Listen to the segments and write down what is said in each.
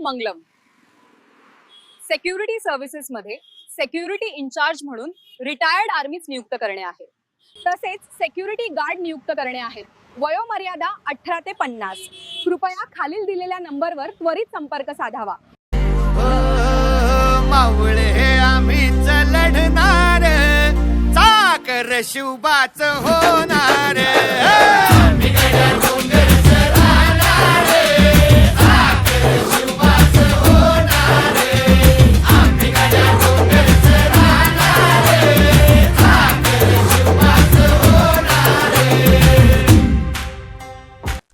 मंगलम security services मध्ये security in-charge म्हणून retired आर्मीज नियुक्त करणे आहे। तसेच सिक्युरिटी गार्ड नियुक्त करणे आहेत। वयोमर्यादा 18 ते 50। कृपया खालील दिलेल्या नंबरवर त्वरित संपर्क साधावा। मावळे आम्हीच लढणार, चाकर शिवबाच होणार।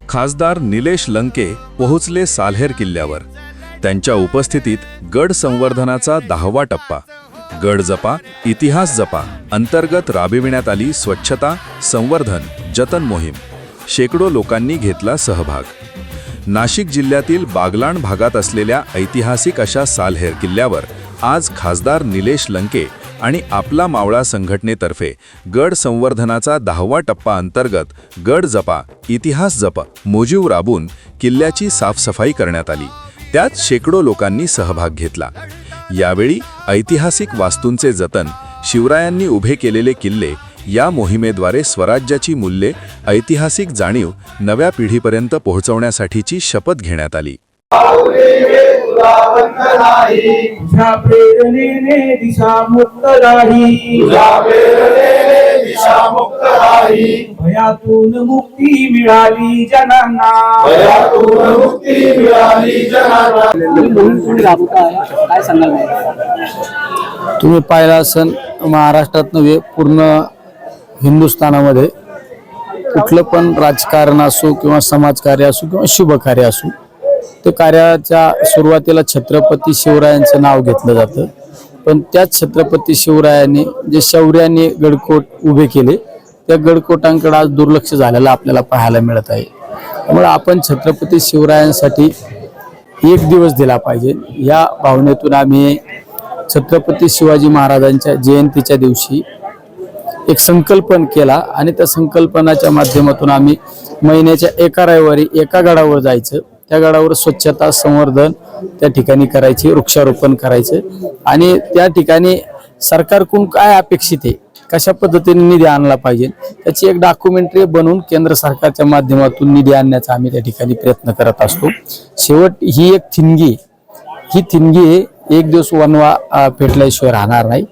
खासदार निलेश लंके पोहोचले साल्हेर किल्ल्यावर। त्यांच्या उपस्थितीत गड संवर्धनाचा 10वा टप्पा गड जपा इतिहास जपा अंतर्गत राबविण्यात आली स्वच्छता संवर्धन जतन मोहीम। शेकडो लोकांनी घेतला सहभाग। नाशिक जिल्ह्यातील बागलाण भागात असलेल्या ऐतिहासिक अशा साल्हेर किल्ल्यावर आज खासदार निलेश लंके आणि आपला मावळा संघटनेतर्फे गड संवर्धनाचा 10वा टप्पा अंतर्गत गड जपा इतिहास जपा मोहीम राबवून किल्ल्याची साफसफाई करण्यात आली। त्यात शेकडो लोकांनी सहभाग घेतला। यावेळी ऐतिहासिक वास्तूंचे जतन, शिवरायांनी उभे केलेले किल्ले या मोहिमेद्वारे स्वराज्याची मूल्ये, ऐतिहासिक जाणीव नव्या पिढीपर्यंत पोहोचवण्यासाठीची शपथ घेण्यात आली। भयातून मुक्ती मिळाली जनांना, काय सांगाल? तुम्ही पाहिला असन महाराष्ट्रात नव्हे पूर्ण हिंदुस्थानामध्ये कुठलं पण राजकारण असो किंवा समाजकार्य असो किंवा शुभ कार्य असो, ते कार्याच्या सुरुवातीला छत्रपती शिवरायांचं नाव घेतलं जातं। पण त्याच छत्रपती शिवरायांनी जे शौर्याने गडकोट उभे केले, त्या गडकोटांकडे आज दुर्लक्ष झालेलं आपल्याला पाहायला मिळत आहे। त्यामुळे आपण छत्रपती शिवरायांसाठी एक दिवस दिला पाहिजे या भावनेतून आम्ही छत्रपती शिवाजी महाराजांच्या जयंतीच्या दिवशी एक संकल्पन केला आणि त्या संकल्पनाच्या माध्यमातून आम्ही महिन्याच्या एका रविवारी एका गडावर जायचं। त्या गडावर स्वच्छता संवर्धन त्या ठिकाणी करायचे, वृक्षारोपण करायचं आणि त्या ठिकाणी सरकारकडून काय अपेक्षित आहे, कशा पद्धतीने निधी आणला पाहिजे त्याची एक डॉक्युमेंटरी बनवून केंद्र सरकारच्या माध्यमातून निधी आणण्याचा आम्ही त्या ठिकाणी प्रयत्न करत असतो। शेवट ही एक थिणगी एक दिवस वनवा पेटल्याशिवाय राहणार नाही।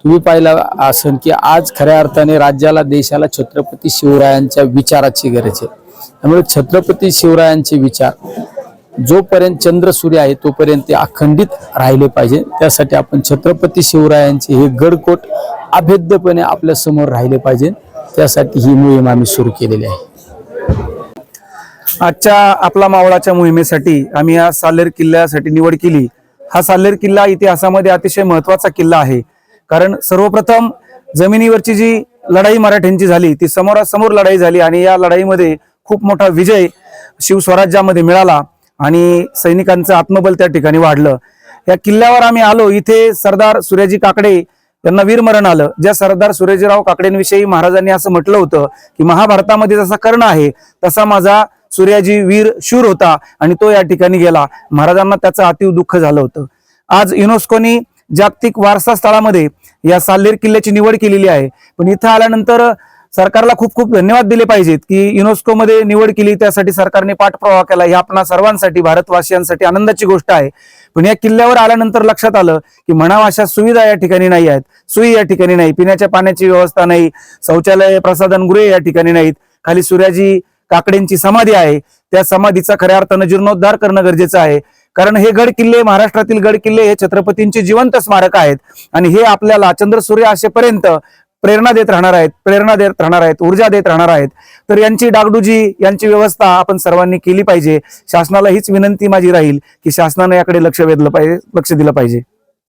तुम्ही पाहिलं असेल की आज खऱ्या अर्थाने राज्याला देशाला छत्रपती शिवरायांच्या विचाराची गरज आहे। त्यामुळे छत्रपती शिवरायांचे विचार जोपर्यंत चंद्र सूर्य आहे तोपर्यंत ते अखंडित राहिले पाहिजे। त्यासाठी आपण छत्रपती शिवरायांचे हे गडकोट अभेद्यपणे आपल्या समोर राहिले पाहिजे, त्यासाठी ही मोहीम आम्ही सुरू केलेली आहे। आजच्या आपला मावळाच्या मोहिमेसाठी आम्ही या साल्हेर किल्ल्यासाठी निवड केली। हा साल्हेर किल्ला इतिहासामध्ये अतिशय महत्त्वाचा किल्ला आहे, कारण सर्वप्रथम जमिनीवरची जी लढाई मराठ्यांची झाली ती समोरासमोर लढाई झाली आणि या लढाईमध्ये खूप मोठा विजय शिवस्वराज्यामध्ये मिळाला आणि सैनिकांचं आत्मबल त्या ठिकाणी वाढलं। या किल्ल्यावर आम्ही आलो, इथे सरदार सूर्याजी काकडे यांना वीरमरण आलं। ज्या सरदार सूर्याजीराव काकडेंविषयी महाराजांनी असं म्हटलं होतं की महाभारतामध्ये जसा कर्ण आहे तसा माझा सूर्याजी वीर शूर होता आणि तो या ठिकाणी गेला। महाराजांना त्याचं अतीव दुःख झालं होतं। आज युनेस्कोनी जागतिक वारसा स्थळामध्ये या साल्हेर किल्ल्याची निवड केलेली आहे। पण इथं आल्यानंतर सरकारला खूप खूप धन्यवाद दिले पाहिजेत की युनेस्को मध्ये निवड केली, त्यासाठी सरकारने पाठपुरावा केला। ही आपणा सर्वांसाठी भारतवासियांसाठी आनंदाची गोष्ट आहे। पण या किल्ल्यावर आल्यानंतर लक्षात आलं की म्हणावा अशा सुविधा या ठिकाणी नाही आहेत, सोयी या ठिकाणी नाही, पिण्याच्या पाण्याची व्यवस्था नाही, शौचालय प्रसाधनगृहे या ठिकाणी नाहीत। खाली सूर्याजी काकडेंची समाधी आहे, त्या समाधीचा खऱ्या अर्थानं जीर्णोद्धार करणं गरजेचं आहे, कारण हे गड किल्ले महाराष्ट्रातील गड किल्ले हे छत्रपतींचे जिवंत स्मारक आहेत आणि हे आपल्याला चंद्रसूर्य असेपर्यंत प्रेरणा देत राहणार आहेत, ऊर्जा देत राहणार आहेत। तर यांची डागडुजी यांची व्यवस्था आपण सर्वांनी केली पाहिजे। शासनाला हीच विनंती माझी राहील की शासनाने याकडे लक्ष दिलं पाहिजे।